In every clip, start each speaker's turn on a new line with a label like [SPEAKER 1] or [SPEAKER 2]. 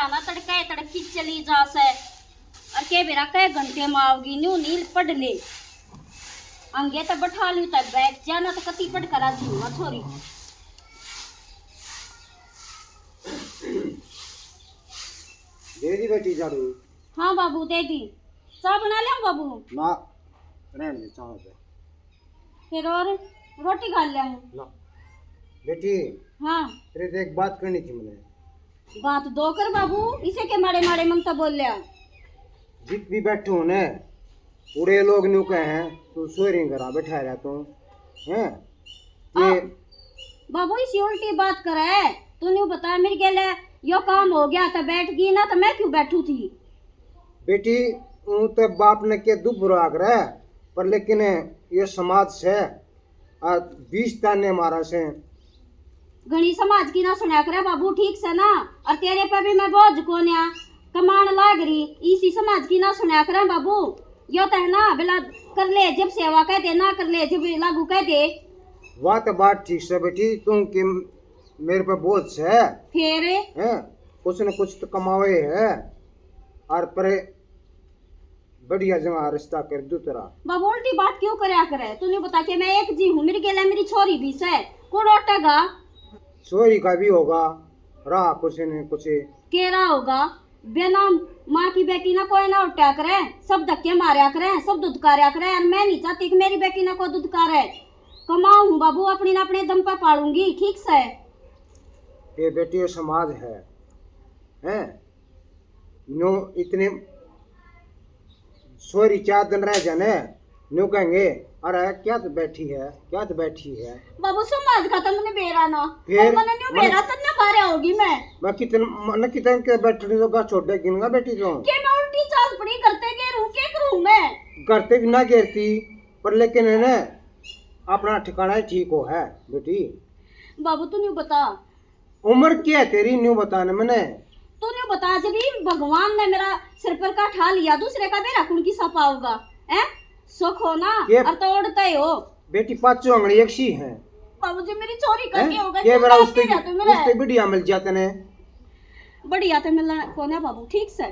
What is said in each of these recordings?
[SPEAKER 1] ना तड़के तड़की चली जा से और के बेरा कई घंटे में आओगी न्यू नील पढ़ ले अंगे तो बैठा लू तब बैठ जाना तो कति पढ़ करा दी छोरी
[SPEAKER 2] दे दी बेटी झाड़ू।
[SPEAKER 1] हाँ बाबू दे दी। चाय बना ले बाबू
[SPEAKER 2] ना रहने दे चाह पे
[SPEAKER 1] फिर और रोटी खा ले
[SPEAKER 2] ना बेटी
[SPEAKER 1] हाँ
[SPEAKER 2] तेरे से एक बात करनी थी मैंने।
[SPEAKER 1] बात दो कर बाबू इसे के मारे मारे ममता बोल लिया
[SPEAKER 2] जित भी बैठे हो ने पूरे लोग न्यू कहे हैं तू सोरी घर बैठा रहा तू हैं ये
[SPEAKER 1] बाबू इसी उल्टी बात करे तूने बता मेरे के लिए यो काम हो गया था बैठ गई ना तो मैं क्यों बैठू थी।
[SPEAKER 2] बेटी ऊ तो बाप ने के दुख बुरा करे पर लेकिन ये समाज से 20 ताने मारा से
[SPEAKER 1] घनी समाज की ना सुना करे बाबू ठीक से ना और तेरे पे भी मैं बोझ को न्या कमान लाग रही इसी समाज की ना सुना करे बाबू यो तो है ना बिला कर ले जब सेवा कह दे ना कर ले जब लागू कह दे
[SPEAKER 2] वाह तो बात ठीक से बेटी तू कि मेरे पे बोझ है
[SPEAKER 1] फिर
[SPEAKER 2] हैं कुछ न कुछ तो कमावे है और पर बढ़िया जमा रिश्ता कर दू तेरा।
[SPEAKER 1] बाबू उल्टी बात क्यों करया करे तूने बता के मैं एक जी हूँ मेरी गेला मेरी छोरी भी से कौन उठेगा
[SPEAKER 2] छोरी का भी होगा रहा कुछ न कुछ
[SPEAKER 1] केरा होगा बिना माँ की बेटी ना कोई ना उठा करे सब धक्के मारा करे सब दुदकारा करे और मैं नहीं चाहती कि मेरी बेटी ना कोई दुदकारे कमाऊं बाबू अपनी ना अपने दम पे पालूंगी ठीक से।
[SPEAKER 2] ये बेटी समाज है हैं नो इतने सोरी 4 दिन रह जाने नो कहेंगे अरे क्या तो बैठी है क्या तो बैठी है।
[SPEAKER 1] बाबू समाज का तो मैंने बेरा ना
[SPEAKER 2] फिर
[SPEAKER 1] मैंने न्यू बेरा तब ना बारे होगी मैं
[SPEAKER 2] कितने के बैठने तो का छोटे गिनगा बेटी तो
[SPEAKER 1] के मैं उल्टी चाल पड़ी करते के रू के करूं मैं
[SPEAKER 2] करते भी ना गिरती पर लेकिन है ना अपना ठिकाना ही ठीक हो है बेटी।
[SPEAKER 1] बाबू तू न्यू बता
[SPEAKER 2] उम्र क्या है तेरी न्यू बताने मैंने
[SPEAKER 1] तूने बता जब भगवान ने मेरा सिर पर का ठा लिया दूसरे का बेरा कुण की सपा होगा हैं सुख हो ना और तोड़ते हो
[SPEAKER 2] बेटी 5 अंगड़ी एक सी है
[SPEAKER 1] बाबू जी मेरी चोरी करके होगा
[SPEAKER 2] ये मेरा उससे बढ़िया मिल जाते ने
[SPEAKER 1] बढ़िया तो मिलना कौन है बाबू ठीक से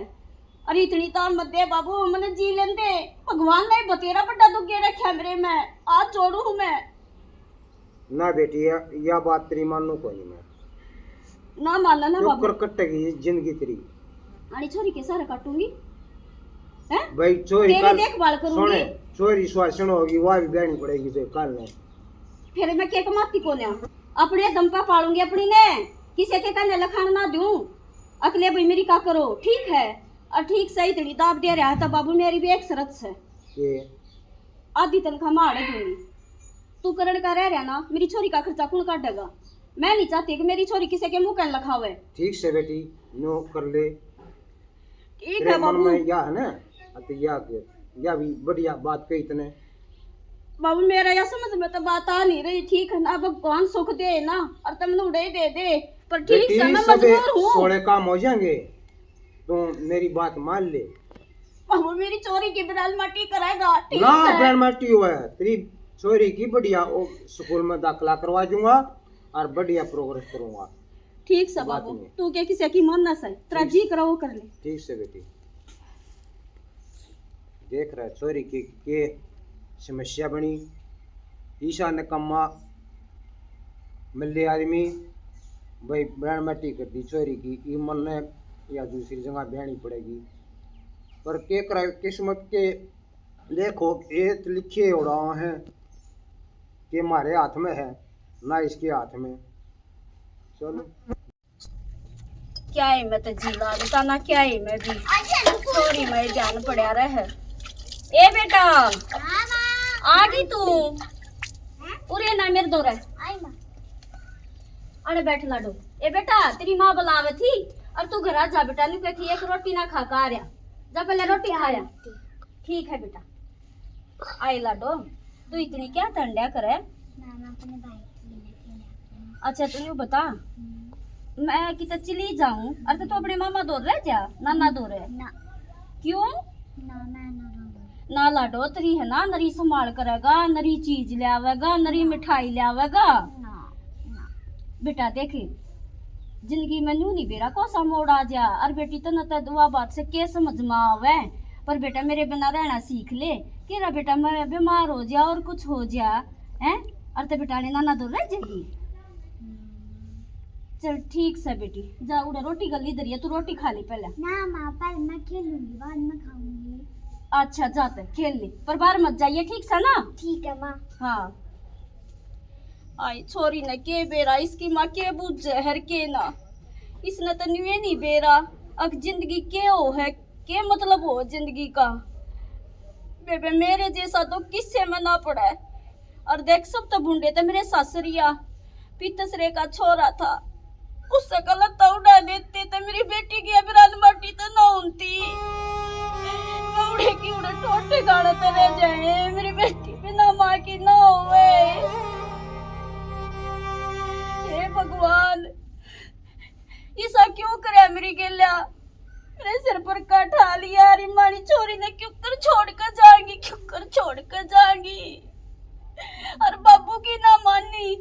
[SPEAKER 1] अरे इतनी तान मत दे बाबू मैंने जी लेंदे भगवान ने बतेरा बड़ा दुख के रखा मेरे में आज छोड़ू हूँ मैं
[SPEAKER 2] ना बेटी या बात तेरी मानू को नहीं मैं
[SPEAKER 1] ना मानना ना बाबू
[SPEAKER 2] कर कटेगी जिंदगी तेरी
[SPEAKER 1] अरे छोरी के सारे काटूंगी हैं
[SPEAKER 2] भाई चोरी
[SPEAKER 1] तेरी देखभाल करूंगी
[SPEAKER 2] चोरी श्वासन होगी वह भी बहनी पड़ेगी तो कल में
[SPEAKER 1] फिर मैं क्या कमाती को ने अपने दम पे पालूंगी अपनी ने किसी के कहने लखान ना दूं अगले भाई मेरी का करो ठीक है और ठीक सही तड़ी दाब दे रहा था बाबू मेरी भी एक शर्त है
[SPEAKER 2] ये
[SPEAKER 1] आधी तनख्वाह मार दूंगी तू करण का रह रहा ना मेरी छोरी का खर्चा कौन काटेगा मैं नहीं चाहती कि मेरी छोरी किसी के मुंह कन लखावे।
[SPEAKER 2] ठीक से बेटी नो कर ले
[SPEAKER 1] ठीक है बाबू
[SPEAKER 2] में या है ना तो या भी बढ़िया बात कही तने
[SPEAKER 1] बाबू मेरा या समझ में तो बात आ नहीं रही ठीक है ना भगवान सुख दे ना और तुम उड़े दे पर ठीक से मैं मजबूर हूँ
[SPEAKER 2] थोड़े काम हो जाएंगे तो मेरी बात मान ले
[SPEAKER 1] बाबू मेरी चोरी की बिराल माटी कराएगा ठीक
[SPEAKER 2] ना
[SPEAKER 1] है
[SPEAKER 2] बिराल माटी हुआ है तेरी चोरी की बढ़िया स्कूल में दाखिला करवा दूंगा और बढ़िया प्रोग्रेस करूंगा
[SPEAKER 1] ठीक से बाबू तू क्या किसी की मन ना सही तेरा जी करो वो कर ले
[SPEAKER 2] ठीक से बेटी देख रहा है चोरी की के समस्या बनी ईशा ने कम्मा मिले आदमी भाई ब्रांड मट्टी कर दी चोरी की ई मन ने या दूसरी जगह बहनी पड़ेगी पर के कर किस्मत के लेखो ये लिखे उड़ा है कि हमारे हाथ में है ना इसके हाथ में। चलो
[SPEAKER 1] क्या है मैं तो जी लागता ना क्या है मैं भी सॉरी मैं ध्यान पड़ा रहा ए बेटा आ गई तू पूरे ना मेरे दो अरे बैठ लाडो ए बेटा तेरी माँ बुलावे थी और तू घर जा बेटा नहीं कहती एक रोटी ना खा का रहा जा पहले रोटी खाया ठीक है बेटा आई लाडो तू इतनी क्या ठंडा करे अच्छा तू बता मैं कितना चली जाऊं अरे तो अपने मामा दूर रह जा नाना दूर है
[SPEAKER 3] ना
[SPEAKER 1] क्यों
[SPEAKER 3] ना
[SPEAKER 1] ना लाडो तरी है ना नरी संभाल करेगा नरी चीज ले आवेगा नरी मिठाई ले आवेगा
[SPEAKER 3] ना
[SPEAKER 1] बेटा देख जिंदगी में न्यू नहीं बेरा कोसा मोड़ आ जा। और बेटी तो न तो दुआ बात से के समझ में आवे, पर बेटा मेरे बिना रहना सीख ले। केरा बेटा मैं बीमार हो जा और कुछ हो जा हैं, और तो बेटा ने नाना दूर रह जाएगी। चल ठीक से बेटी, जा उड़ा रोटी गली दरिया, तू रोटी खा ली पहले।
[SPEAKER 3] ना माँ, पर मैं खेलूंगी, बाद में खाऊंगी।
[SPEAKER 1] अच्छा जाते खेल ले, पर बाहर मत जाइए, ठीक से ना।
[SPEAKER 3] ठीक है माँ।
[SPEAKER 1] हाँ आई छोरी ने के बेरा, इसकी माँ के बुझ जहर के ना, इसने तो न्यूए नहीं बेरा। अब जिंदगी के हो है, के मतलब हो जिंदगी का। बेबे मेरे जैसा तो किससे में ना पड़ा है। और देख सब तो भूडे थे मेरे सासरिया, पितसरे का छोरा था, उससे गलत तो उड़ा देते थे। मेरी बेटी की अबरान माटी तो ना होती, उड़े की उड़े टोटे गाड़ते रह जाए। मेरी बेटी बिना माँ की ना होवे। हे भगवान, ऐसा क्यों करे मेरी गेल्या, मेरे सिर पर का ठा लिया। अरे मारी छोरी ने क्यों कर छोड़ कर जाएगी, क्यों कर छोड़ कर जाएगी। और बाबू की ना मानी,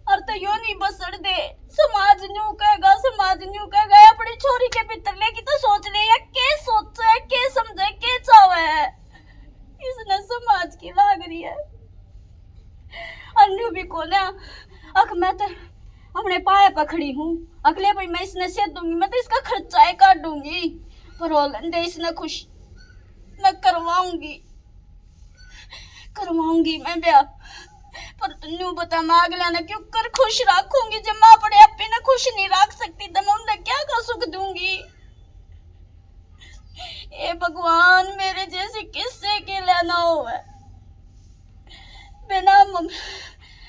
[SPEAKER 1] और तो यो नहीं बसड़ दे। समाज न्यू कहेगा, समाज न्यू कहेगा। अपनी छोरी के पितरले की तो सोच ले, या के सोचे, के समझे, के चाहे। इसने समाज की लाग रही है। अन्यू भी कोना अख मैं तो अपने पाए पकड़ी हूँ, अगले भाई मैं इसने से दूंगी, मैं तो इसका खर्चा ही काट दूंगी। पर ओलंदे इसने खुश मैं करवाऊंगी मैं ब्याह। पर तन्नू बता, मैं अगला ने क्यों कर खुश रखूंगी। जब मैं अपने अपने ने खुश नहीं रख सकती तो मैं उन्हें क्या का सुख दूंगी। ए भगवान, मेरे जैसी किससे के लेना हो है।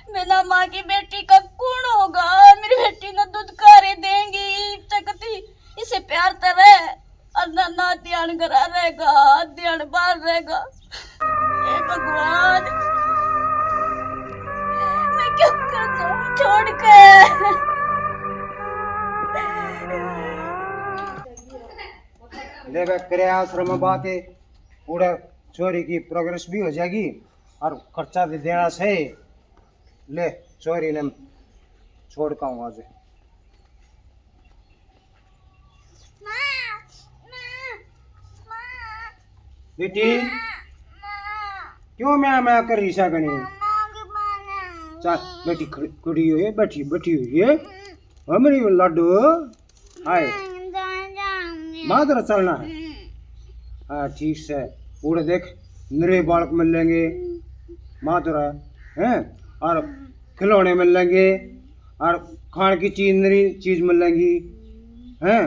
[SPEAKER 1] बिना माँ की बेटी का कौन होगा। मेरी बेटी ने दूध कारे देंगी तकती, इसे प्यार तरह और ना ध्यान करा रहेगा, ध्यान बाहर रहेगा। हे भगवान, मैं क्यों कर जाऊं छोड़ के।
[SPEAKER 2] ले करे आश्रम बात है, पूरा चोरी की प्रोग्रेस भी हो जाएगी और खर्चा भी देना सही। ले चोरी ने छोड़ का हूँ आज। बेटी क्यों मैं कर रही सा गणी। चल बेटी खड़ी हुई है, बैठी हुई है। हमारी लड्डू हाय माधर चलना है। हाँ ठीक से, पूरे देख नरे बालक मिलेंगे माधुर हैं, और खिलौने मिलेंगे, और खाने की चीज नरी चीज मिलेंगी हैं।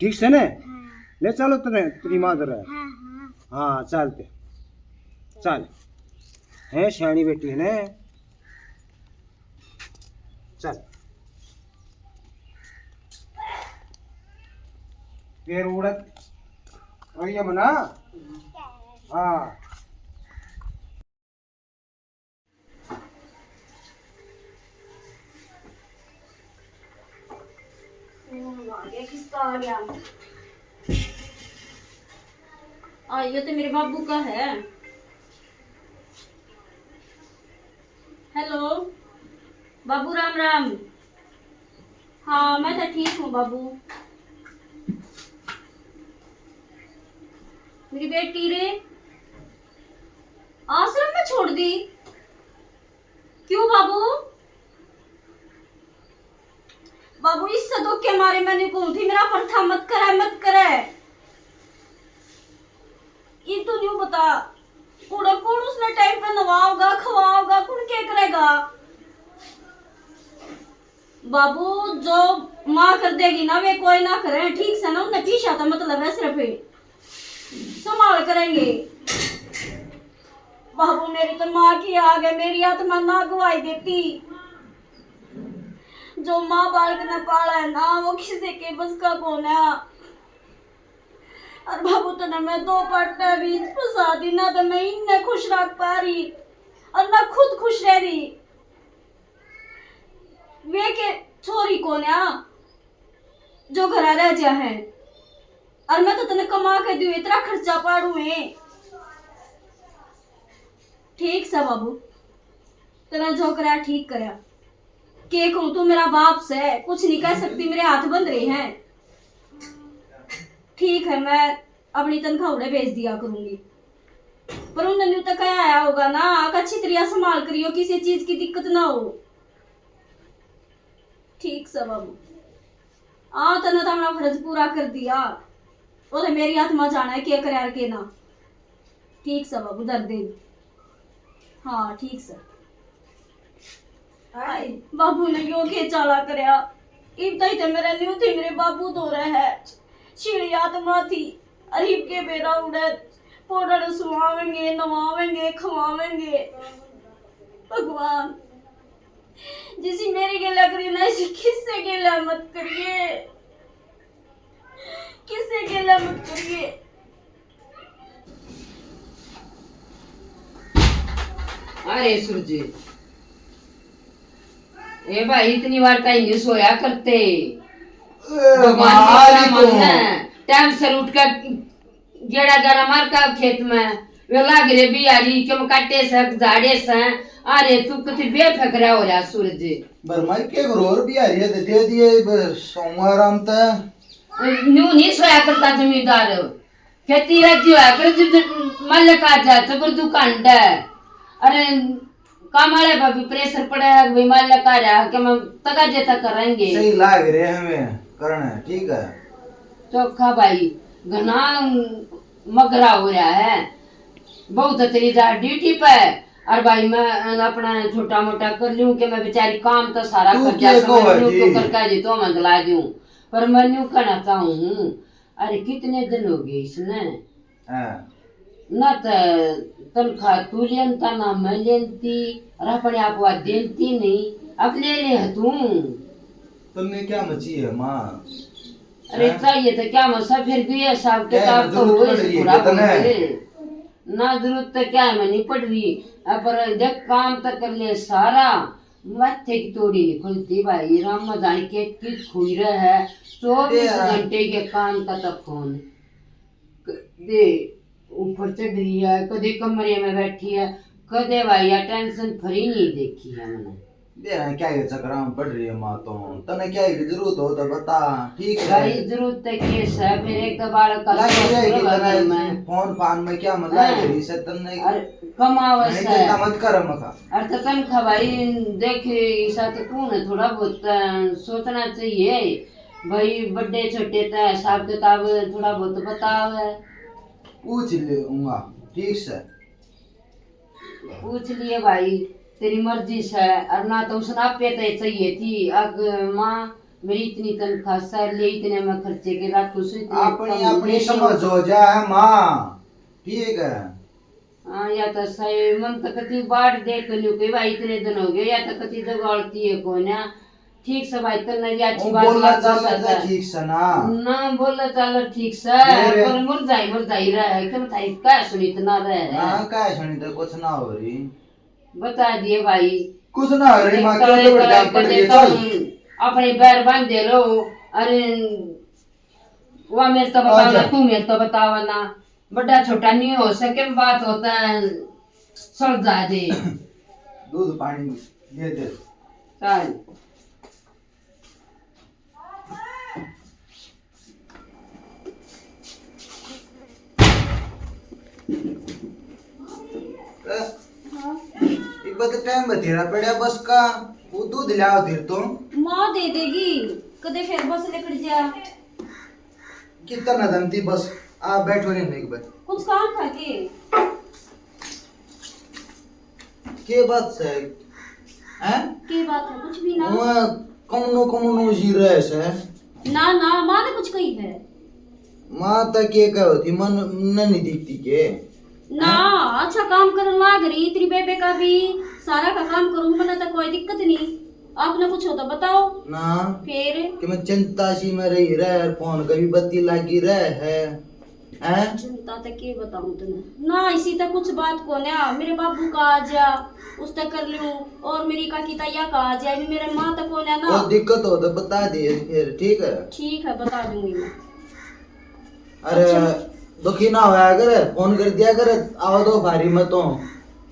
[SPEAKER 2] ठीक से ने ले चलो तेरी माधुर है। हाँ चलते चल, है शानी बेटी है ने। चल फिर उड़त और ये बना। हाँ
[SPEAKER 1] किसका आ गया। ये तो मेरे बाबू का है। हेलो बाबू, राम राम। हाँ मैं तो ठीक हूँ बाबू। मेरी बेटी रे आश्रम में छोड़ दी, क्यों बाबू? बाबू इससे दुख के मारे मैंने कहूँ थी मेरा परथा मत करे। ये तो नहीं बता कूड़ा कौन उसने टाइम पे नवाओगा खवाओगा, कौन क्या करेगा। बाबू जो माँ कर देगी ना वे कोई ना करे, ठीक से ना। उन्हें पीछा था मतलब है, सिर्फ संभाल करेंगे। बाबू मेरी तो माँ की आगे मेरी आत्मा ना गवाई देती। जो माँ बालक ने पाला है ना, वो किसी के बस का कौन है। और बाबू तो ना मैं 2 पट्टा भी फंसा दी ना, तो मैं इन्हें खुश रख पा रही और ना खुद खुश रह रही। वे के छोरी कौन है जो घर रह जा है, और मैं तो तने कमा के दूं, इतना खर्चा पाड़ू है। ठीक सा बाबू, तेरा जो करा ठीक करा। के कहूं तू मेरा बाप से कुछ नहीं कह सकती, मेरे हाथ बंध रहे हैं। ठीक है, मैं अपनी तनख्वाह उड़े भेज दिया करूंगी, पर उन्होंने तो कहा आया होगा ना कि अच्छी तरह संभाल करियो, किसी चीज की दिक्कत ना हो। ठीक से बाबू, तने तो अपना फर्ज पूरा कर दिया, वो तो मेरी आत्मा जाना है के करे के ना। ठीक से बाबू, दर्द दे। हाँ ठीक से। हाय बाबू ने यो के चाला करया, इब तई ते मेरे न्यू थी मेरे बाबू तो रहे है छिड़ी आत्मा थी। अरीब के बेरा उड़े पोडड़ सुवावेंगे, नवावेंगे, खवावेंगे। भगवान जिसी मेरी गिला करी ना, इसी किससे गिला मत करिए, किससे गिला मत करिए।
[SPEAKER 4] अरे सूरज, ए भाई इतनी बार कहीं नहीं सोया करते। भगवान का मन है, टाइम से उठ कर गेड़ा गेड़ा मार का खेत में वे लाग रे बियारी क्यों काटे से झाड़े से। अरे तू कितनी बेफिक्र हो रहा सूरज।
[SPEAKER 5] बरमाई के रोर भी आ रही है, दे दिए सोमवार आम तक
[SPEAKER 4] न्यू नहीं सोया करता जमींदार, खेती राज्य होया कर मालिक आ जाए तो फिर दुकान है। अरे काम वाले भाभी प्रेशर पड़ा है, भाई मालिक आ रहा है कि हम तका जेता करेंगे।
[SPEAKER 5] सही लाग रहे हमें करना है, ठीक है।
[SPEAKER 4] चोखा भाई घना मगरा हो रहा है, बहुत तेरी जा ड्यूटी पे। और भाई मैं अपना छोटा मोटा कर लूं कि मैं बेचारी काम तो सारा कर जा तो करके जी तो मंगला दूं, पर मैं न्यू कहना चाहूं। अरे कितने दिन हो गए इसने ना तनख्वाह तू लेनता ना मैं लेनती, और अपने आप वो देती नहीं, अब ले ले तू।
[SPEAKER 5] तुमने क्या मची है माँ?
[SPEAKER 4] अरे चाहिए तो क्या मसा, फिर भी है साहब किताब तो हो पूरा बोले ना, जरूरत तो क्या है, मैं नहीं पढ़ रही। पर देख काम तो कर ले सारा, माथे की तोड़ी नहीं खुलती भाई। रमजान के किस खुई रहा है, 24 घंटे के काम का तो फोन दे ऊपर चढ़ रही है, कदे कमरे में बैठी है, कदे भाई टेंशन फ्री नहीं देखी है मैंने।
[SPEAKER 5] क्या ये चक्रा में पड़ रही है माँ? तो तने क्या की जरूरत हो तो बता, ठीक है
[SPEAKER 4] भाई जरूरत है केस है, फिर एक तो बालक का
[SPEAKER 5] फोन पान में क्या मतलब है से तने
[SPEAKER 4] कमावा से
[SPEAKER 5] मत कर मखा।
[SPEAKER 4] अरे तो तनखा भाई देख ऐसा तो कौन है, थोड़ा बहुत सोचना चाहिए भाई। बड़े छोटे तो हिसाब किताब थोड़ा बहुत बताओ है।
[SPEAKER 5] पूछ लूंगा, ठीक से
[SPEAKER 4] पूछ लिए भाई, तेरी मर्जी से। और ना तो उसने आप पे तो चाहिए थी, अब माँ मेरी इतनी तनख्वाह से ले इतने में खर्चे के रखो
[SPEAKER 5] अपनी अपनी समझ हो जाए माँ, ठीक है।
[SPEAKER 4] हाँ या तो सही मन तो कति बाढ़ देख लियो कि भाई इतने दिन हो गए, या तो कति जगाड़ती है को ना। ठीक से भाई तन्ने ये अच्छी बात
[SPEAKER 5] बोला चल ठीक से ना
[SPEAKER 4] बोला चल ठीक से, पर मुरझाई रहा है कि बताई क्या सुनी इतना रहा है
[SPEAKER 5] ना, क्या सुनी तो कुछ ना हो रही,
[SPEAKER 4] बता दिए भाई
[SPEAKER 5] कुछ ना हो रही माँ। क्यों तो बड़ा पड़ गई, चल
[SPEAKER 4] अपने पैर बांध दे लो। अरे वो मेरे तो बताओ, तू मेरे तो बतावा ना, बड़ा छोटा नहीं हो सके बात होता है, समझा दे।
[SPEAKER 5] दूध पानी दे दे
[SPEAKER 4] चल
[SPEAKER 5] टाइम बतेरा पड़ा बस का, वो दूध लाओ फिर तो
[SPEAKER 1] माँ दे देगी, कदे फिर बस लेकर जा।
[SPEAKER 5] कितना दम थी बस, आप बैठो नहीं एक बार।
[SPEAKER 1] कुछ काम था
[SPEAKER 5] के बात से हैं?
[SPEAKER 1] के बात है? कुछ भी ना।
[SPEAKER 5] वो कमनो जी रहे से
[SPEAKER 1] ना ना, माँ ने कुछ कही है?
[SPEAKER 5] माँ तक के कहो थी मन नहीं दिखती के
[SPEAKER 1] ना। अच्छा काम करने लाग रही तेरी बेबे का भी सारा का काम करूँ, मैंने तो कोई दिक्कत नहीं। आपने कुछ हो तो बताओ
[SPEAKER 5] ना,
[SPEAKER 1] फिर
[SPEAKER 5] कि मैं चिंता सी में रही रहे, फोन कभी बत्ती लगी रहे है हैं?
[SPEAKER 1] चिंता तक के बताऊं तुम्हें ना, इसी तक कुछ बात को ना, मेरे बाबू का आ जा उस तक कर लूं, और मेरी काकी तैया का आ जाए, मेरे माँ तक को ना।
[SPEAKER 5] कोई दिक्कत हो तो बता दिए फिर, ठीक है?
[SPEAKER 1] ठीक है बता दूंगी मैं।
[SPEAKER 5] अरे दुखी ना होया कर, फोन कर दिया कर, आओ तो भारी मत हो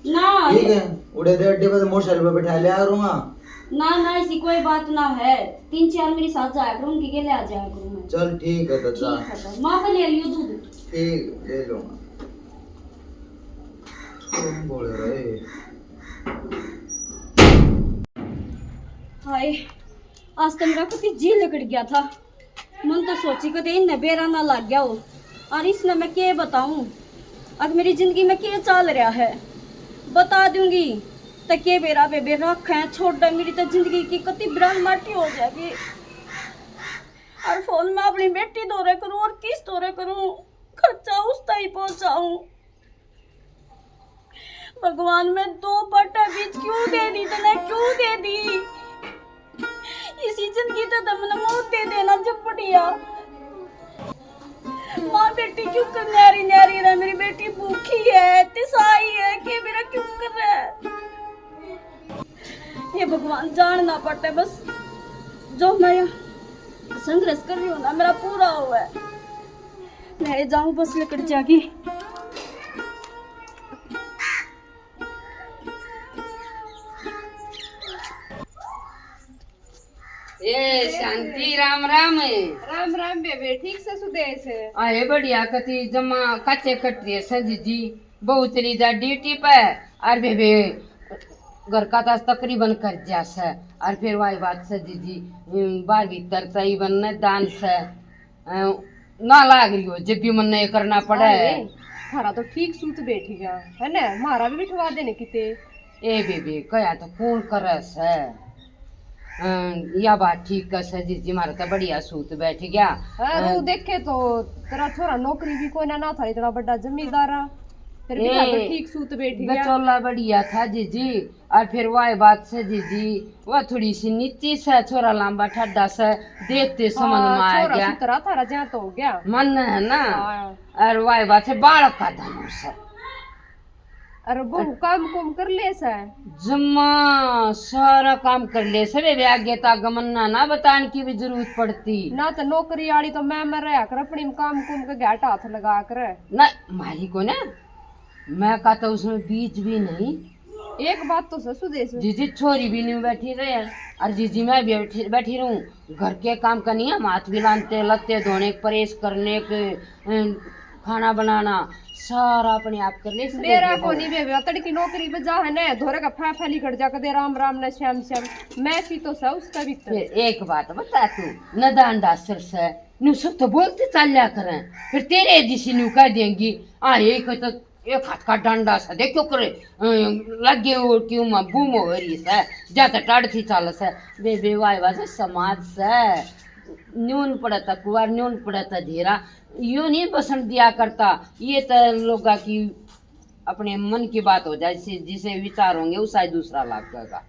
[SPEAKER 1] ना।
[SPEAKER 5] ठीक है? उड़े दे अड्डे पे मोटरसाइकिल पे बैठा लिया करूंगा।
[SPEAKER 1] ना ना ऐसी कोई बात ना है, 3-4 मेरे साथ जाया करूँ, उनके ले आ जाया करूँ मैं।
[SPEAKER 5] चल ठीक है दादा।
[SPEAKER 1] ठीक है, माँ का ले लियो दूध।
[SPEAKER 5] ठीक ले लूंगा। तुम बोल रहे
[SPEAKER 1] हाय, आज तो मेरा कति जी लकड़ गया था। मन तो सोची कदे इन्हें बेरा ना लग गया हो, और इसने मैं क्या बताऊं, अब मेरी जिंदगी में क्या चल रहा है बता दूंगी तो के बेरा बेबे रख है छोड़ दे, मेरी तो जिंदगी की कति ब्रांड माटी हो जाएगी। और फोन में अपनी बेटी दौरे करूं और किस दौरे करूं, खर्चा उस तक पहुंचाऊं। भगवान में 2 बटा बीज क्यों दे दी तूने, क्यों दे दी? इसी जिंदगी तो तुमने मौत दे देना जब बढ़िया। माँ बेटी क्यों कर न्यारी न्यारी रहा, मेरी बेटी भूखी है, तिसाई है, कि मेरा क्यों कर रहा है? ये भगवान जानना पड़ता है, बस जो मैं संघर्ष कर रही हूँ ना मेरा पूरा हुआ है। मैं जाऊँ बस लकड़ जागी।
[SPEAKER 4] ए शांति राम राम।
[SPEAKER 6] राम राम बेबे, ठीक से सुदेश है।
[SPEAKER 4] आए बढ़िया कति जमा कच्चे कटरिए सजी जी बहुत जा ड्यूटी पे और बेबे घर का तो तकरीबन कर जास है। और फिर वही बात सजी जी बार भीतर तई बनने दान से ना लाग रही हो जब भी मन ये करना पड़े।
[SPEAKER 6] थारा तो ठीक सूत बैठ गया है ना, मारा भी बिठवा देने किते।
[SPEAKER 4] ए बेबे कया तो कौन करे से या बात ठीक है सजी जी, मारा तो बढ़िया सूत बैठ गया।
[SPEAKER 6] रू देखे तो तेरा छोरा नौकरी भी कोई ना था, इतना बड़ा जमींदार फिर भी तो ठीक सूत बैठ गया।
[SPEAKER 4] गचौला बढ़िया था जीजी। और फिर वही बात से जीजी वह थोड़ी सी नीची से छोरा लंबा ठड्डा से देखते समझ में आ गया।
[SPEAKER 6] छोरा थारा जहाँ तो हो गया
[SPEAKER 4] मन है ना। और वही बात है बालक का धनुष है।
[SPEAKER 6] अरे बहु काम कुम कर ले सा
[SPEAKER 4] जम्मा सारा काम कर ले सबे आगे तक मन्ना ना बताने की भी जरूरत पड़ती
[SPEAKER 6] ना। तो नौकरी आड़ी तो मैं रहा कर अपनी काम कुम के घाट हाथ लगा कर
[SPEAKER 4] ना मारी को ना। मैं कहता उसमें बीज भी नहीं।
[SPEAKER 6] एक बात तो सुदेश
[SPEAKER 4] जीजी छोरी भी नहीं बैठी रहे और जीजी मैं भी बैठी रहूं। घर के काम करनी है, हाथ भी लानते लत्ते धोने प्रेस करने के खाना बनाना सारा अपने आप कर ले।
[SPEAKER 6] मेरा को नहीं बेबे तड़की नौकरी पे जा है ना, धोरे का फा लिखट जा दे राम राम न श्याम श्याम। मैं सी तो सा उसका भी
[SPEAKER 4] फिर एक बात बता तू नदान दासर से नु सब तो बोलते चलिया करें, फिर तेरे दिशी नु कह देंगी आ एक हाथ का डंडा सा देखो करे लगे हो क्यों मैं बूम हो रही से जाता टाड़ थी चाल से बेबे वाई वासे समाज से न्यून पड़ता कुआर न्यून पड़ता धीरा यूं नहीं बसन दिया करता। ये तो लोग की अपने मन की बात हो जाए, जिसे विचार होंगे उसा दूसरा लगेगा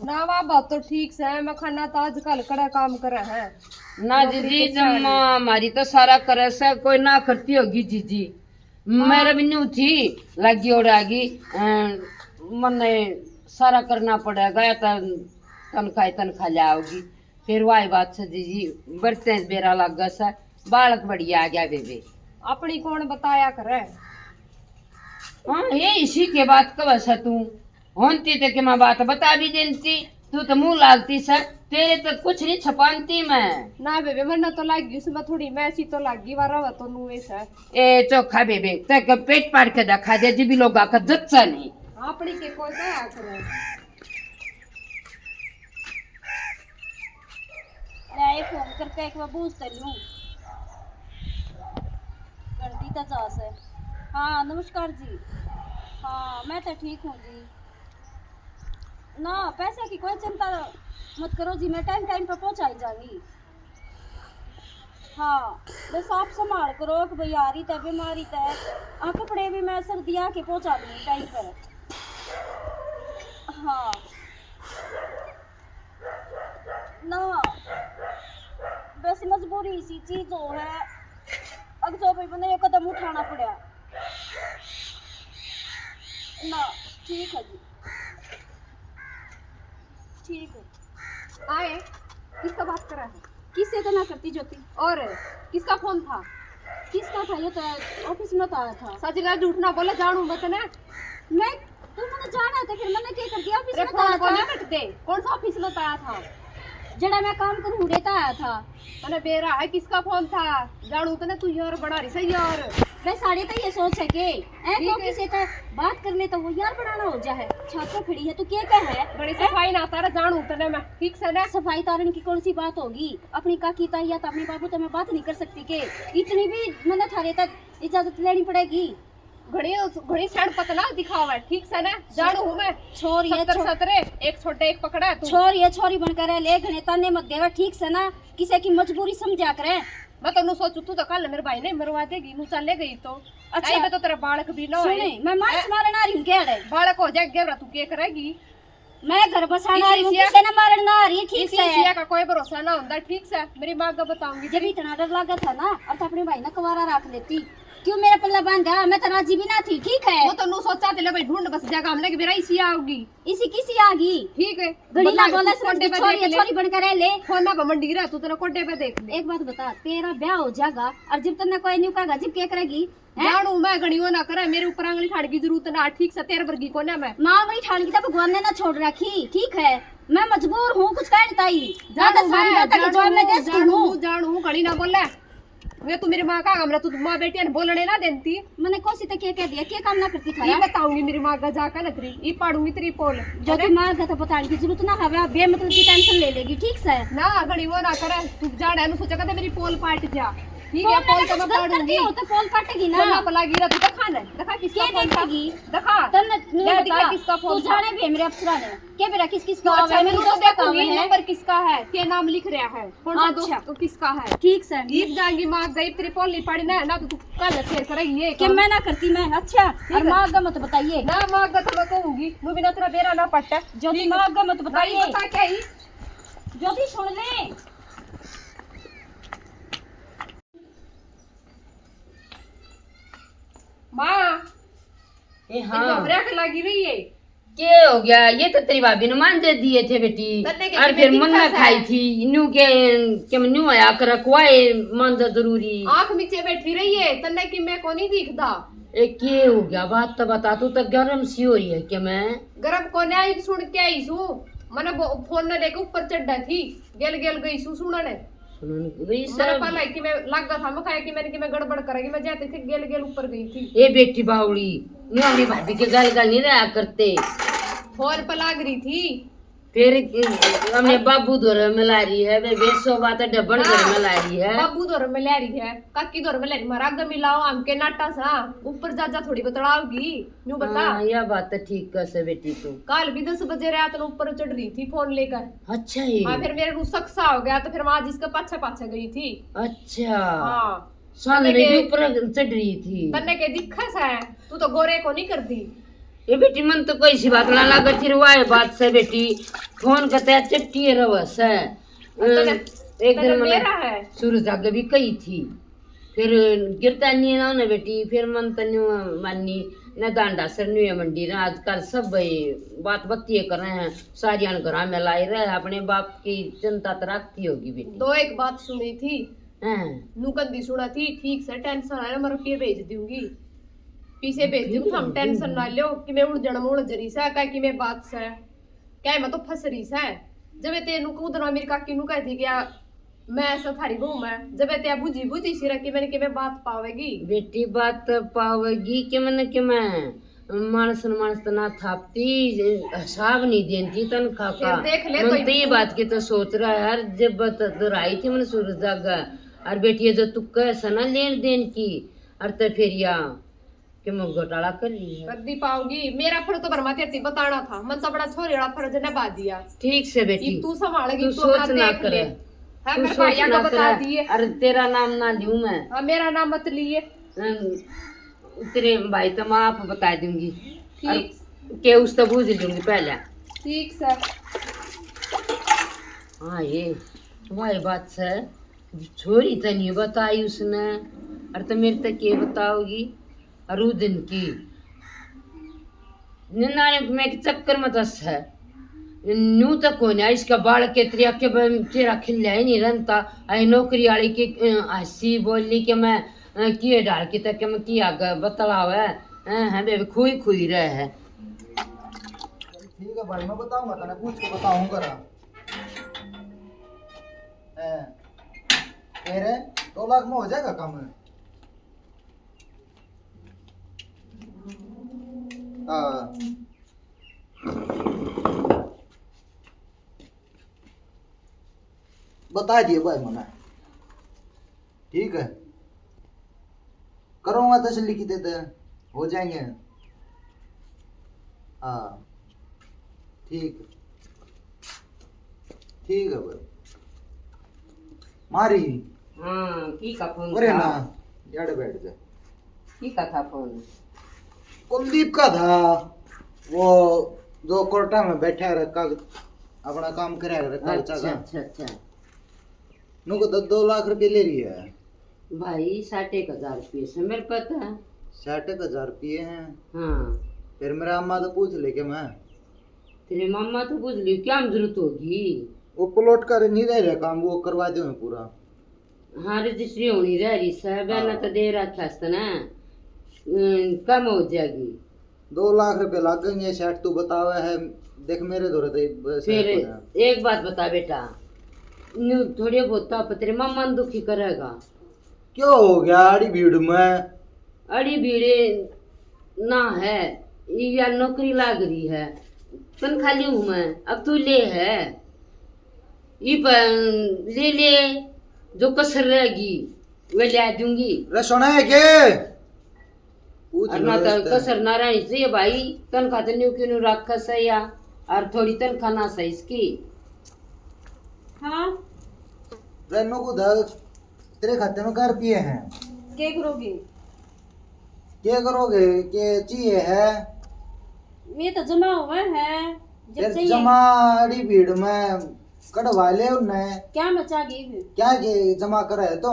[SPEAKER 6] ना। वाह बात तो ठीक से मैं खाना तो आजकल कड़ा काम करे है
[SPEAKER 4] ना जीजी। जम्मा हमारी तो सारा करे से कोई ना करती होगी जीजी। मेरे भी न्यू थी लगी उड़ागी मन सारा करना पड़ेगा या तनख्वाह लाओगी। फिर वही बात से जीजी बढ़ते बेरा लग गया बालक बढ़िया आ गया बेबे।
[SPEAKER 6] अपनी कौन बताया करे।
[SPEAKER 4] हाँ ये इसी के बात कब सा तू होती तो कि मैं बात बता भी देती, तू तो मुंह लालती सर तेरे तो कुछ नहीं छपानती मैं
[SPEAKER 6] ना बेबे मरना तो लागी उसमें थोड़ी मैसी तो लागी वारा तो नु ऐसा
[SPEAKER 4] ए चोखा बेबे तक पेट पार के दिखा दे जी भी लोग आकर जच्चा नहीं
[SPEAKER 6] अपनी के कोई क्या करे।
[SPEAKER 1] मैं फोन करके एक बार पूछते लूं घंटी तो जा से। हाँ नमस्कार जी। हाँ मैं तो ठीक हूँ जी। ना पैसे की कोई चिंता मत करो जी, मैं टाइम टाइम पर पहुँचाई जाऊंगी। हाँ बस आप संभाल करो कि भाई आ रही तो बीमारी तो है। कपड़े भी मैं सर्दियाँ के पहुँचा दूँगी टाइम पर। हाँ ना वैसे मजबूरी सी चीज हो है, अब तो भाई मैंने ये कदम उठाना पड़ा ना। ठीक है जी ठीक है।
[SPEAKER 6] आए किसका बात कर रहा है?
[SPEAKER 1] किससे तो ना करती ज्योति।
[SPEAKER 6] और किसका फोन था?
[SPEAKER 1] किसका था? ये तो ऑफिस में तो आया था।
[SPEAKER 6] सच ना झूठ ना बोले जानू मत ना।
[SPEAKER 1] मैं तू मैंने जाना था फिर मैंने क्या कर दिया ऑफिस
[SPEAKER 6] तेरे
[SPEAKER 1] में
[SPEAKER 6] फोन
[SPEAKER 1] आया
[SPEAKER 6] को
[SPEAKER 1] था
[SPEAKER 6] ना कटते कौन सा ऑफिस में आया था
[SPEAKER 1] जड़ा मैं काम करूँ रहता आया था
[SPEAKER 6] मैंने बेरा है किसका फोन था जानू तो ना तू यार बना रही सही यार
[SPEAKER 1] मैं सारे तो ये सोच है कि ऐ
[SPEAKER 6] ठीक
[SPEAKER 1] को
[SPEAKER 6] है।
[SPEAKER 1] किसी का बात कर ले तो वो यार बनाना हो जा है छात्र खड़ी है तो क्या क्या है
[SPEAKER 6] बड़ी सफाई ना तारा जानू तो ना मैं ठीक से ना
[SPEAKER 1] सफाई तारण की कौन सी बात होगी अपनी काकी ताई या तो अपने बाबू तो मैं बात नहीं कर सकती के इतनी भी मैंने थारे तक इजाजत लेनी पड़ेगी
[SPEAKER 6] घड़ी घड़ी सड़ पतला दिखावा है ठीक से ना जानू हूँ मैं
[SPEAKER 1] छोर ये
[SPEAKER 6] 70 एक छोटे एक पकड़ा है तू
[SPEAKER 1] छोरी बनकर ले घने ताने मत देगा ठीक से ना किसी की मजबूरी समझा करे
[SPEAKER 6] मैं तो सोचू तू तो कल मेरे भाई ने मरवा देगी नू चले गई तो
[SPEAKER 1] अच्छा।
[SPEAKER 6] मैं तो तेरा बालक भी ना
[SPEAKER 1] सुने मैं मांस मारन आ रही हूँ क्या
[SPEAKER 6] बालक हो जाए गेवरा तू क्या करेगी
[SPEAKER 1] मैं घर बसाना आ रही हूँ
[SPEAKER 6] इसी
[SPEAKER 1] किसी ने मारन ना आ रही है ठीक
[SPEAKER 6] इसी
[SPEAKER 1] से
[SPEAKER 6] सिया का कोई भरोसा ना होता ठीक से मेरी माँ का बताऊंगी
[SPEAKER 1] जब इतना डर लगा था ना अब तो अपने भाई ने कुंवारा रख लेती क्यों मेरा पल्ला बांधा मैं तो राजी भी ना थी ठीक है
[SPEAKER 6] वो तो नू सोचा थे ले भाई ढूंढ बस जगह हमने कि मेरा इसी आओगी
[SPEAKER 1] इसी किसी आ गई
[SPEAKER 6] ठीक है
[SPEAKER 1] घड़ी ना बोला
[SPEAKER 6] कोटे पे
[SPEAKER 1] छोरी
[SPEAKER 6] देख ले
[SPEAKER 1] छोरी बनकर ले
[SPEAKER 6] फोन ना मंडी रहा तू तेरा कोटे पे देख ले
[SPEAKER 1] एक बात बता तेरा ब्याह हो जाएगा और जब तक कोई नहीं कहेगा जब क्या करेगी
[SPEAKER 6] जानू मैं घड़ियों ना करे मेरे ऊपर आंगली ठाड़ की जरूरत ना ठीक से तेरे वर्गी को ना मैं
[SPEAKER 1] माँ वही ठान की तो भगवान ने ना छोड़ रखी ठीक है मैं मजबूर हूँ कुछ कहनी ताई ज्यादा सारी बात है जवाब मैं दे सकती हूँ
[SPEAKER 6] जानू घड़ी ना बोले वे तू मेरी माँ का हमला तू माँ बेटी ने बोलने ना देती
[SPEAKER 1] मैंने कोसी तक क्या कह दिया क्या काम ना करती था
[SPEAKER 6] ये बताऊंगी मेरी माँ का जाकर ना तेरी ये पाड़ूंगी तेरी पोल
[SPEAKER 1] जो तू माँ का तो बताने की जरूरत ना हवे बेमतलब की टेंशन ले लेगी ठीक से
[SPEAKER 6] ना घड़ी वो ना करे तू जाड़ा नु सोचा कहते मेरी पोल पाट जा ठीक है पोल तो मैं पाड़ूंगी
[SPEAKER 1] तो पोल पटेगी ना
[SPEAKER 6] ना पला गिरा तू दिखा ना दिखा किसका
[SPEAKER 1] क्या
[SPEAKER 6] फोन था
[SPEAKER 1] देखेगी
[SPEAKER 6] दिखा
[SPEAKER 1] तब
[SPEAKER 6] ले दिखा किसका
[SPEAKER 1] तू
[SPEAKER 6] फोन था
[SPEAKER 1] जाने भी है मेरे अफसरा ने क्या मेरा किस किस
[SPEAKER 6] तो
[SPEAKER 1] का
[SPEAKER 6] अच्छा
[SPEAKER 1] है
[SPEAKER 6] मैं
[SPEAKER 1] मेरे
[SPEAKER 6] तो
[SPEAKER 1] दोस्त का काम
[SPEAKER 6] देखूंगी
[SPEAKER 1] है
[SPEAKER 6] नंबर किसका है क्या नाम लिख रहा है कौन सा
[SPEAKER 1] अच्छा।
[SPEAKER 6] दोस्त तो किसका है
[SPEAKER 1] ठीक से
[SPEAKER 6] जीत जाएंगी माँ गई तेरी पोल नहीं पड़ी ना तो तू कल शेयर करेगी ये
[SPEAKER 1] कि मैं ना करती मैं अच्छा और माँ का मत बताइए
[SPEAKER 6] ना माँ का तो मैं कहूंगी नु बिना तेरा बेरा ना पट्टा
[SPEAKER 1] जो भी माँ का मत बताइए
[SPEAKER 6] बता क्या ही
[SPEAKER 1] जो भी सुन ले
[SPEAKER 6] माँ
[SPEAKER 4] ए हाँ
[SPEAKER 6] ब्रेक लगी रही है
[SPEAKER 4] के हो गया ये तो तेरी भाभी ने मान दे दिए थे बेटी
[SPEAKER 6] तन्ने के
[SPEAKER 4] और
[SPEAKER 6] कि
[SPEAKER 4] फिर
[SPEAKER 6] मैं
[SPEAKER 4] मन
[SPEAKER 6] दिखा
[SPEAKER 4] में
[SPEAKER 6] सा
[SPEAKER 4] खाई
[SPEAKER 6] है।
[SPEAKER 4] थी न्यू के न्यू आया कर रखवाए मान दे जरूरी
[SPEAKER 6] आंख नीचे बैठी रही है तन्ने की मैं को नहीं दिखता
[SPEAKER 4] ए के हो गया बात तो बता तू तो गरम सी हो रही है कि मैं
[SPEAKER 6] गरम कोने आई सुन के आई सू मैंने फोन ने लेके ऊपर चढ़ा थी गेल गेल गई सू सुनने
[SPEAKER 4] सुनन गई
[SPEAKER 6] मैंने
[SPEAKER 4] सब
[SPEAKER 6] पहले कि मैं लगा था मैं खाया कि मैंने कि मैं गड़बड़ करेगी मैं जाते थे गेल गेल ऊपर गई थी
[SPEAKER 4] ए बेटी बावड़ी न्यू अपनी भाभी के गल नहीं रहा करते
[SPEAKER 6] फोन पर लाग रही थी
[SPEAKER 4] फिर हमने बाबू दौर में ला रही है वे बेसो बात डबन घर में ला रही है
[SPEAKER 6] बाबू दौर में ले रही है काकी दौर में ले रही मारा आगे मिलाओ हमके नाटा सा ऊपर जा थोड़ी बतलाओगी न्यू बता
[SPEAKER 4] हाँ यह बात तो ठीक कर से बेटी तू
[SPEAKER 6] कल भी 10 बजे रात में ऊपर चढ़ रही थी फोन लेकर
[SPEAKER 4] अच्छा ये
[SPEAKER 6] हाँ फिर मेरे रुसक सा हो गया तो फिर मैं आज इसके पाछे पाछे गई थी
[SPEAKER 4] अच्छा
[SPEAKER 6] हाँ
[SPEAKER 4] सामने भी ऊपर चढ़ रही थी
[SPEAKER 6] तन्ने के दिखा सा है तू तो गोरे को नहीं करती
[SPEAKER 4] ये बेटी मन तो कोई सी बात ना लगा फिर वाए बात से बेटी फोन करते चट्टी रवस है एक दिन मैंने
[SPEAKER 6] मेरा है
[SPEAKER 4] सूरज आगे भी कही थी फिर गिरता नहीं ना ना बेटी फिर मन तन्यू मानी न दांडा सर न्यू मंडी ना आजकल सब बात बत्ती कर रहे हैं सारियान घर में लाई रहे अपने बाप की चिंता तो रखती होगी बेटी
[SPEAKER 6] दो एक बात सुनी थी
[SPEAKER 4] हाँ
[SPEAKER 6] नुकंदी सुना थी ठीक से टेंशन आया मैं रुपये भेज दूंगी पीछे भेज दूंगी हम टेंशन ना लो कि मैं उड़ उड़ जरी सा क्या कि मैं बात से क्या मैं तो फंस रही सा जब ते नु उधर मेरी काकी नु कहती क्या मैं ऐसा थारी बहू मैं जब ते बुझी बुझी सी रखी मैंने कि मैं बात पावेगी
[SPEAKER 4] बेटी बात पावेगी कि मैंने कि मैं मानस तो ना थापती हिसाब नहीं देती तनखा का
[SPEAKER 6] फिर देख ले
[SPEAKER 4] मन
[SPEAKER 6] तो
[SPEAKER 4] तो ये बात की तो सोच रहा है यार जब आई थी मैंने सूरज जागा और बेटी जो तू कैसा ना लेन देन की और तो फिर या कि मैं घोटाला कर रही है
[SPEAKER 6] कद्दी पाओगी मेरा फर्ज तो भरमा तेरी बताना था मन तो बड़ा छोरी वाला फर्ज ने बा दिया
[SPEAKER 4] ठीक से बेटी
[SPEAKER 6] कि तू संभालेगी
[SPEAKER 4] तू
[SPEAKER 6] तू
[SPEAKER 4] सोच
[SPEAKER 6] अपना
[SPEAKER 4] ना
[SPEAKER 6] देख
[SPEAKER 4] करे
[SPEAKER 6] ले हाँ
[SPEAKER 4] तू
[SPEAKER 6] मेरे
[SPEAKER 4] सोच
[SPEAKER 6] भैया
[SPEAKER 4] ना
[SPEAKER 6] को बता
[SPEAKER 4] करे
[SPEAKER 6] दिए
[SPEAKER 4] अरे तेरा नाम ना लूं मैं
[SPEAKER 6] हाँ मेरा नाम मत लिए
[SPEAKER 4] तेरे भाई तो मैं आप बता दूंगी
[SPEAKER 6] ठीक
[SPEAKER 4] के उस तो बूझ लूंगी पहले
[SPEAKER 6] ठीक सर
[SPEAKER 4] हाँ ये वही बात से छोरी तो नहीं बताई उसने और तो मेरे तक ये बताओगी और उस दिन की निन्नाने में के चक्कर में दस है न्यू तक कौन है इसका बाल के त्रिया के चेहरा खिला ही नहीं रहता आई नौकरी वाली की हंसी बोली कि मैं किए डाल के तक मैं किया बतलाव है बेबी खुई खुई रहे है
[SPEAKER 5] ठीक है भाई, मैं बताऊंगा तने, पूछ के बताऊंगा ना। तेरे 2 लाख में हो जाएगा काम? हाँ बता दिए भाई मना, ठीक है करूँगा तसल्ली की देते हो जाएंगे। हाँ ठीक ठीक है भाई मारी।
[SPEAKER 4] हाँ की का फोन
[SPEAKER 5] अरे
[SPEAKER 4] था?
[SPEAKER 5] ना यार बैठ जा।
[SPEAKER 4] की का था फोन?
[SPEAKER 5] कुलदीप का था, वो जो कोर्टा में बैठा रखा अपना काम करे रखा
[SPEAKER 4] अच्छा
[SPEAKER 5] का
[SPEAKER 4] अच्छा अच्छा।
[SPEAKER 5] नुको 2 लाख रुपए ले रही है।
[SPEAKER 4] भाई 60,000 रुपये से मेरे पता है।
[SPEAKER 5] 60,000 रुपये हैं।
[SPEAKER 4] हाँ
[SPEAKER 5] फिर मेरा अम्मा तो पूछ ले के मैं,
[SPEAKER 4] तेरे मम्मा तो बुझ ली क्या जरूरत होगी?
[SPEAKER 5] वो प्लॉट कर नहीं रह रहा काम, वो करवा दो मैं पूरा।
[SPEAKER 4] हाँ रजिस्ट्री होनी रह रही सर, मैंने तो दे रखा था ना, कम हो जाएगी।
[SPEAKER 5] 2 लाख रुपए लगेंगे। 60 तू बतावा है, देख मेरे दौरे तो
[SPEAKER 4] फिर एक बात बता बेटा, न्यू थोड़ी बहुत तो तेरे मम्मा ने दुखी करेगा।
[SPEAKER 5] क्यों हो गया आड़ी भीड़ में?
[SPEAKER 4] अड़ी भीड़े ना है, ये यार नौकरी लाग रही है, तनख्वाह ली हूँ मैं, अब तू ले है ये ले ले, जो कसर रहेगी वे ले दूंगी।
[SPEAKER 5] रे सुना है के पूछ
[SPEAKER 4] और
[SPEAKER 5] लो
[SPEAKER 4] ना तो
[SPEAKER 5] इससे।
[SPEAKER 4] कसर ना रहनी चाहिए भाई, तनख्वाह तो न्यू क्यों रखा सही या, और थोड़ी तनख्वाह ना सही इसकी।
[SPEAKER 1] हाँ
[SPEAKER 5] रेनू को दर तेरे खाते में 4 रुपये हैं,
[SPEAKER 1] क्या करोगे?
[SPEAKER 5] क्या करोगे? क्या चाहिए है?
[SPEAKER 1] ये तो जमा हुआ है, जब
[SPEAKER 5] फिर
[SPEAKER 1] चाहिए
[SPEAKER 5] जमा अड़ी भीड़ में कढ़वा ले उन्हें।
[SPEAKER 1] क्या मचा गई फिर?
[SPEAKER 5] क्या के जमा करा है तो?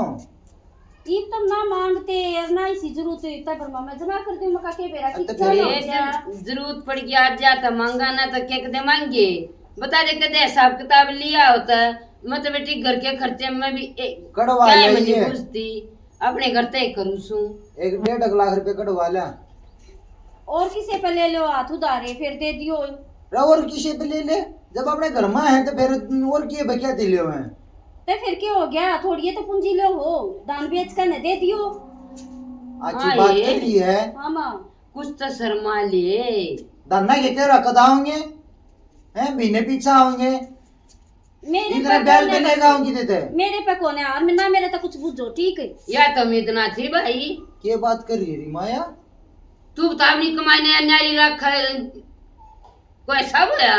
[SPEAKER 1] ईब तुम ना मांगते और ना इसी जरूरत है, तब पर मैं जमा कर दूं, मका के बेरा की
[SPEAKER 5] तो
[SPEAKER 1] चलो
[SPEAKER 5] फिर
[SPEAKER 1] जा।
[SPEAKER 4] जरूरत पड़ गई आज जाता मांगा ना तो क्या कदे मांगे, बता दे कदे हिसाब किताब लिया होता, मैं तो बेटी घर के खर्चे में भी
[SPEAKER 5] कढ़वा
[SPEAKER 4] क्या
[SPEAKER 5] ले
[SPEAKER 4] मुझे
[SPEAKER 5] ये।
[SPEAKER 4] पूछती, अपने घर तय करूँ सू।
[SPEAKER 5] 1.5 लाख रुपए कढ़वा ला।
[SPEAKER 1] और किसी पे ले लो हाथ उधारे फिर दे दियो।
[SPEAKER 5] और किसी पे ले ले, जब अपने घर में है तो फिर और किए बकिया दिले हुए हैं।
[SPEAKER 1] तो फिर क्या हो गया, थोड़ी ये तो पूंजी लो हो, दान बेच कर न दे दियो।
[SPEAKER 5] अच्छी
[SPEAKER 4] हाँ
[SPEAKER 5] बात
[SPEAKER 4] ये।
[SPEAKER 5] कर ली है।
[SPEAKER 1] हाँ माँ
[SPEAKER 4] कुछ तो शर्मा ले।
[SPEAKER 5] धन्ना के तेरा कदा होंगे हैं, महीने पीछा होंगे,
[SPEAKER 1] मेरे
[SPEAKER 5] इतने
[SPEAKER 1] पे
[SPEAKER 5] बैल
[SPEAKER 1] कौन है
[SPEAKER 5] बनेगा होंगी देते।
[SPEAKER 1] मेरे पे कौन है यार, ना मेरे तो कुछ बुझो ठीक है।
[SPEAKER 4] या तो उम्मीद ना थी भाई,
[SPEAKER 5] क्या बात कर रही है माया?
[SPEAKER 4] तू बता अपनी कमाई ने नारी रख कोई सब है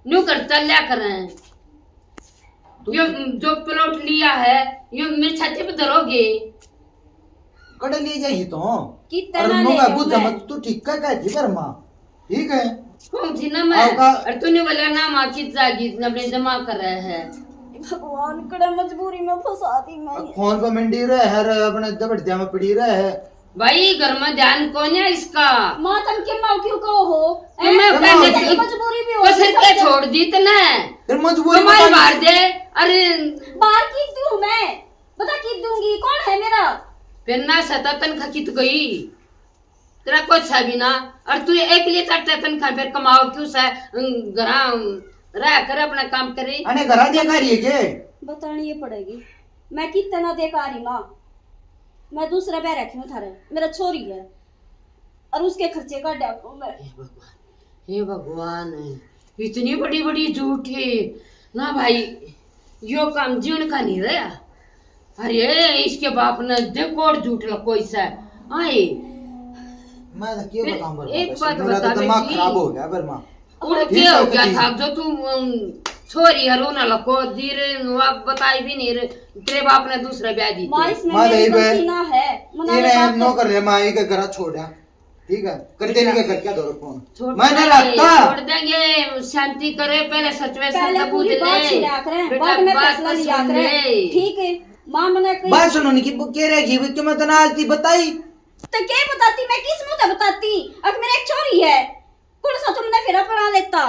[SPEAKER 4] न्यू कर चल लिया करें। यो जो प्लॉट लिया है यो मेरे छाते पे धरोगे।
[SPEAKER 5] कड़े ले जाइए तो
[SPEAKER 1] कितना
[SPEAKER 5] और
[SPEAKER 1] ले
[SPEAKER 5] मुंगा
[SPEAKER 1] जाऊं
[SPEAKER 5] बुझा
[SPEAKER 1] मैं?
[SPEAKER 5] मत, तू ठीक का कहती पर मां ठीक है।
[SPEAKER 4] कौन थी ना मैं,
[SPEAKER 5] आपका-
[SPEAKER 4] और तूने बोला ना माँ की जागी अपने जमा कर रहे हैं।
[SPEAKER 1] भगवान कड़ा मजबूरी में फंसा दी मैं।
[SPEAKER 5] फोन पे मंडी रहे है अपने दबड़िया में पड़ी रहे है।
[SPEAKER 4] भाई घर में ध्यान कौन है इसका?
[SPEAKER 1] माँ तुम क्यों माँ क्यों कहो हो?
[SPEAKER 4] तो मैं
[SPEAKER 1] हैं?
[SPEAKER 4] पहले
[SPEAKER 1] तेरी मजबूरी भी हो
[SPEAKER 4] कसर के छोड़ दी तना,
[SPEAKER 5] फिर मजबूरी
[SPEAKER 4] कमाई
[SPEAKER 5] बता-
[SPEAKER 4] मार दे। अरे
[SPEAKER 1] बाहर की दूं मैं, बता की दूंगी, कौन है मेरा?
[SPEAKER 4] फिर ना सता तनखा कित गई तेरा कुछ है भी ना, और तू एक लिए चटता तनखा फिर कमाओ क्यों सा घरा रह कर अपना काम करे।
[SPEAKER 5] अने घरा दिया करिए के
[SPEAKER 1] बतानी ये पड़ेगी, मैं कितना देकारी माँ, मैं दूसरा बैर रखी हूँ थारे, मेरा छोरी है और उसके खर्चे का डाकू मैं।
[SPEAKER 4] हे भगवान, इतनी बड़ी बड़ी झूठ है ना भाई, यो काम जीवन का नहीं रहा। अरे इसके बाप ने देखो और झूठ लको ऐसा आए।
[SPEAKER 5] मैं तो क्या
[SPEAKER 4] फिर
[SPEAKER 5] बताऊं बर्मा,
[SPEAKER 4] एक
[SPEAKER 5] बस
[SPEAKER 4] बात
[SPEAKER 5] मेरा
[SPEAKER 4] बता
[SPEAKER 5] तो दिमाग
[SPEAKER 4] बेटी।
[SPEAKER 5] खराब हो गया बर्मा।
[SPEAKER 4] और
[SPEAKER 5] ठीक
[SPEAKER 4] क्या हो
[SPEAKER 5] है,
[SPEAKER 4] गया
[SPEAKER 5] ठीक।
[SPEAKER 4] था जो तू छोरी हरो ना लको धीरे बताई भी नहीं रे, तेरे बाप ने दूसरा ब्याह दी
[SPEAKER 1] माँ
[SPEAKER 4] थी।
[SPEAKER 1] इसमें
[SPEAKER 5] माँ
[SPEAKER 1] मेरी
[SPEAKER 5] नहीं बे।
[SPEAKER 1] गलती ना है, मना
[SPEAKER 5] ये
[SPEAKER 1] ले
[SPEAKER 5] ने
[SPEAKER 1] बात
[SPEAKER 5] नो
[SPEAKER 1] कर।
[SPEAKER 5] कर रहे माई के घर छोड़ा, ठीक है करते नहीं कर क्या दो फोन
[SPEAKER 4] छोड़
[SPEAKER 5] मैं नहीं
[SPEAKER 4] देंगे,
[SPEAKER 5] रखता।
[SPEAKER 4] छोड़ देंगे, शांति करे पहले सच में
[SPEAKER 1] पहले
[SPEAKER 4] सब
[SPEAKER 1] पूरी
[SPEAKER 4] पूछ
[SPEAKER 1] बात
[SPEAKER 4] ले
[SPEAKER 1] सुना करें,
[SPEAKER 4] बेटा,
[SPEAKER 1] बाद में
[SPEAKER 4] बात
[SPEAKER 1] फैसला
[SPEAKER 4] तो
[SPEAKER 1] लिया
[SPEAKER 4] सुन
[SPEAKER 1] करें,
[SPEAKER 4] ले।
[SPEAKER 1] ठीक है? माँ मना कही
[SPEAKER 5] बात सुनो नहीं कि कह रही कि मैं तो आज थी बताई
[SPEAKER 1] तो क्या बताती, मैं किस मुंह से बताती? अब मेरा एक छोरी है, कौन सा तुमने फिर अपना लेता?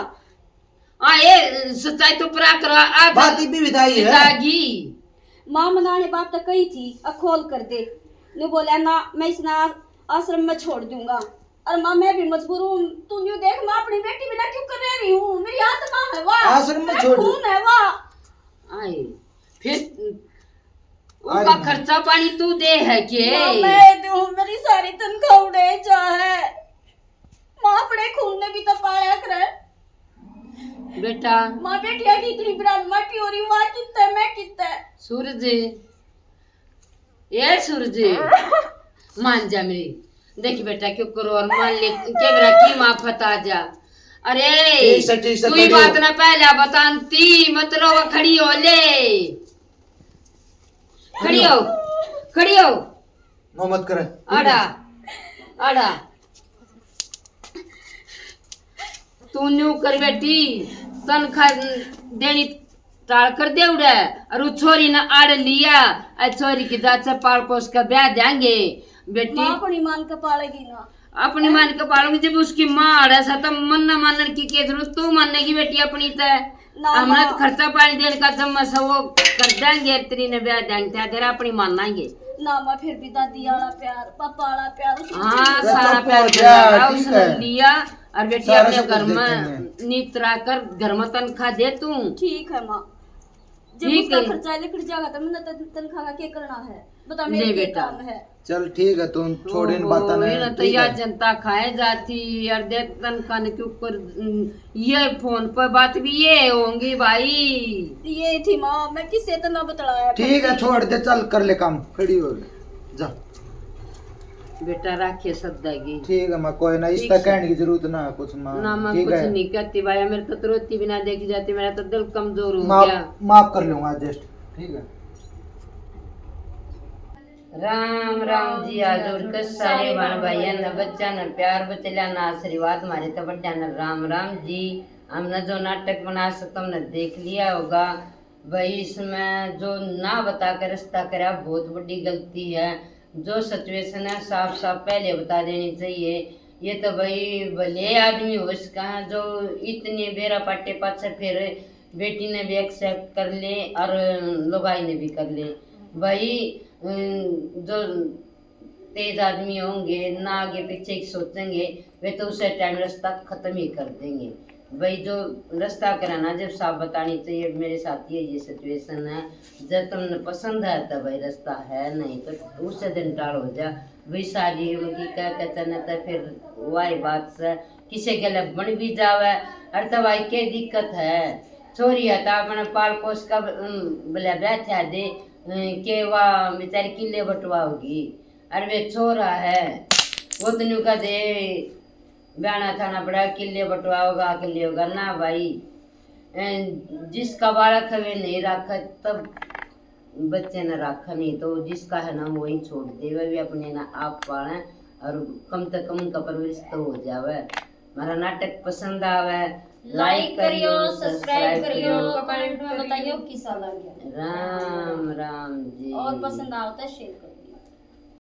[SPEAKER 4] हाँ ये सच्चाई तो पूरा करो आज
[SPEAKER 5] बात ही भी विदाई है।
[SPEAKER 4] पिताजी।
[SPEAKER 1] माँ मना ने बात तो कही थी, अब खोल कर दे। नु बोला ना मैं इस ना आश्रम में छोड़ दूंगा, और माँ मैं भी मजबूर हूँ, तू यूं देख माँ अपनी बेटी बिना क्यों कर रही हूँ, मेरी आत्मा है वाह,
[SPEAKER 5] आश्रम में
[SPEAKER 1] मेरा
[SPEAKER 5] छोड़ दो।
[SPEAKER 1] खून है वाह।
[SPEAKER 4] आए फिर उसका खर्चा पानी तू दे है के?
[SPEAKER 1] माँ मैं दूँ, मेरी सारी तनख्वाह उड़े जा है माँ, अपने खून ने भी तो पाया करे
[SPEAKER 4] बेटा।
[SPEAKER 1] माँ बेटिया की इतनी बराबर माटी हो रही, माँ कितना मैं कितना।
[SPEAKER 4] सूरज ये सूरज मान जा मेरी, देख बेटा क्यों करो और मान ले के मेरा की माफत आ जा। अरे
[SPEAKER 5] ठीक से
[SPEAKER 4] तू ही
[SPEAKER 5] खड़ी
[SPEAKER 4] बात
[SPEAKER 5] हो।
[SPEAKER 4] ना पहले बताती मत रो, खड़ी हो ले, खड़ी हो, खड़ी हो,
[SPEAKER 5] नो मत करे।
[SPEAKER 4] आड़ा आड़ा तू न्यू कर बेटी, तनख्वाह देनी टाल कर दे उड़े, और वो छोरी ने आड़ लिया, छोरी की दाद से पाल पोस कर ब्याह देंगे बेटी।
[SPEAKER 1] माँ अपनी मान का पालेगी ना,
[SPEAKER 4] अपनी मान के पालूंगी, जब उसकी माँ आड़ा सा तब मन न मानने की क्या जरूरत, तू मानने की बेटी अपनी तय, हमने तो खर्चा पानी देने का जम्मा सब वो कर देंगे, तेरी ने ब्याह देंगे तेरा अपनी मानेंगे
[SPEAKER 1] ना माँ फिर भी दादी वाला प्यार पापा वाला प्यार उसने
[SPEAKER 4] हाँ
[SPEAKER 5] तो
[SPEAKER 4] सारा
[SPEAKER 5] चुप
[SPEAKER 4] प्यार
[SPEAKER 5] हो जा,
[SPEAKER 4] बनाया,
[SPEAKER 5] ठीक
[SPEAKER 4] उसने
[SPEAKER 5] है।
[SPEAKER 4] लिया, और बेटी
[SPEAKER 5] सारा
[SPEAKER 4] अपने
[SPEAKER 5] सब
[SPEAKER 4] घर
[SPEAKER 5] कुछ
[SPEAKER 4] में
[SPEAKER 5] देखेंगे।
[SPEAKER 4] नीत कर घर में तनख्वाह दे तू।
[SPEAKER 1] ठीक है माँ, जब
[SPEAKER 4] ठीक
[SPEAKER 1] उसका
[SPEAKER 4] है।
[SPEAKER 1] खर्चा लिखट जाएगा तो मैंने तनख्वाह का क्या करना है, बता
[SPEAKER 4] ले
[SPEAKER 1] मेरे क्या
[SPEAKER 4] बेटा।
[SPEAKER 1] काम है।
[SPEAKER 5] चल ठीक है, तुम छोड़ इन बातों
[SPEAKER 4] ओहो,
[SPEAKER 5] ने।
[SPEAKER 4] ये ना तो
[SPEAKER 5] ठीक
[SPEAKER 4] यार
[SPEAKER 5] है।
[SPEAKER 4] जनता खाए जाती और दे तनख्वाह के ऊपर ये फोन पर बात भी ये होंगी भाई।
[SPEAKER 1] ये थी माँ, मैं किससे तो ना बतलाया।
[SPEAKER 5] ठीक है छोड़ दे, चल कर ले काम, खड़ी हो जा।
[SPEAKER 4] बेटा राखे सद्दागी
[SPEAKER 5] ठीक है माँ, कोई ना,
[SPEAKER 4] ठीक
[SPEAKER 5] इसका
[SPEAKER 4] है।
[SPEAKER 5] कहने की जरूरत ना है कुछ माँ।
[SPEAKER 4] ना मैं
[SPEAKER 5] ठीक
[SPEAKER 4] कुछ
[SPEAKER 5] है,
[SPEAKER 4] नहीं कहती भाई, मेरे तो रोती बिना देखी जाती, मेरा तो दिल कमजोर हो गया।
[SPEAKER 5] माफ कर लूंगा एडजस्ट। ठीक है।
[SPEAKER 4] राम राम जी आजोर के सारे बन भाइया न बच्चा न प्यार बचला न आशीर्वाद मारे तो बड्डा न राम राम जी। हमने जो नाटक बना सकते हमने देख लिया होगा भाई, इसमें जो ना बता कर रिश्ता करा बहुत बड़ी गलती है। जो सिचुएशन है साफ साफ पहले बता देनी चाहिए। ये तो भाई भले आदमी हो इसका है जो इतने बेरा पाटे पाछे फिर बेटी ने भी एक्सेप्ट कर ले और लोगाई ने भी कर ले भाई। जो तेज आदमी होंगे ना आगे पीछे की सोचेंगे वे तो उसे टाइम रास्ता खत्म ही कर देंगे भाई। जो रास्ता कराना जब साफ बतानी चाहिए, मेरे साथ ये सिचुएशन है। जब तुमने पसंद है तो भाई रास्ता है, नहीं तो उससे दिन टाल हो जा भाई। सारी उनकी क्या कहते न तो फिर वही बात से किसी के लिए बन भी जावे और तो भाई क्या दिक्कत है। छोरी है तो अपने पाल पोस का बोले बैठा दे के वह बेचारी किले बटवाओगी, और वे छोरा है वो तो न्यू का दे बयाना थाना पड़ा किले बटवाओगा किले होगा ना भाई। जिसका बालक है वे नहीं रखा तब बच्चे ने रखा, नहीं तो जिसका है ना वही छोड़ दे, वे भी अपने ना आप पालें और कम से कम उनका परवरिश तो हो जावे। हमारा नाटक पसंद आवे लाइक करियो, सब्सक्राइब करियो,
[SPEAKER 1] कमेंट में बताइयो कैसा लग गया,
[SPEAKER 4] राम राम जी।
[SPEAKER 1] और पसंद आओ तो शेयर करो।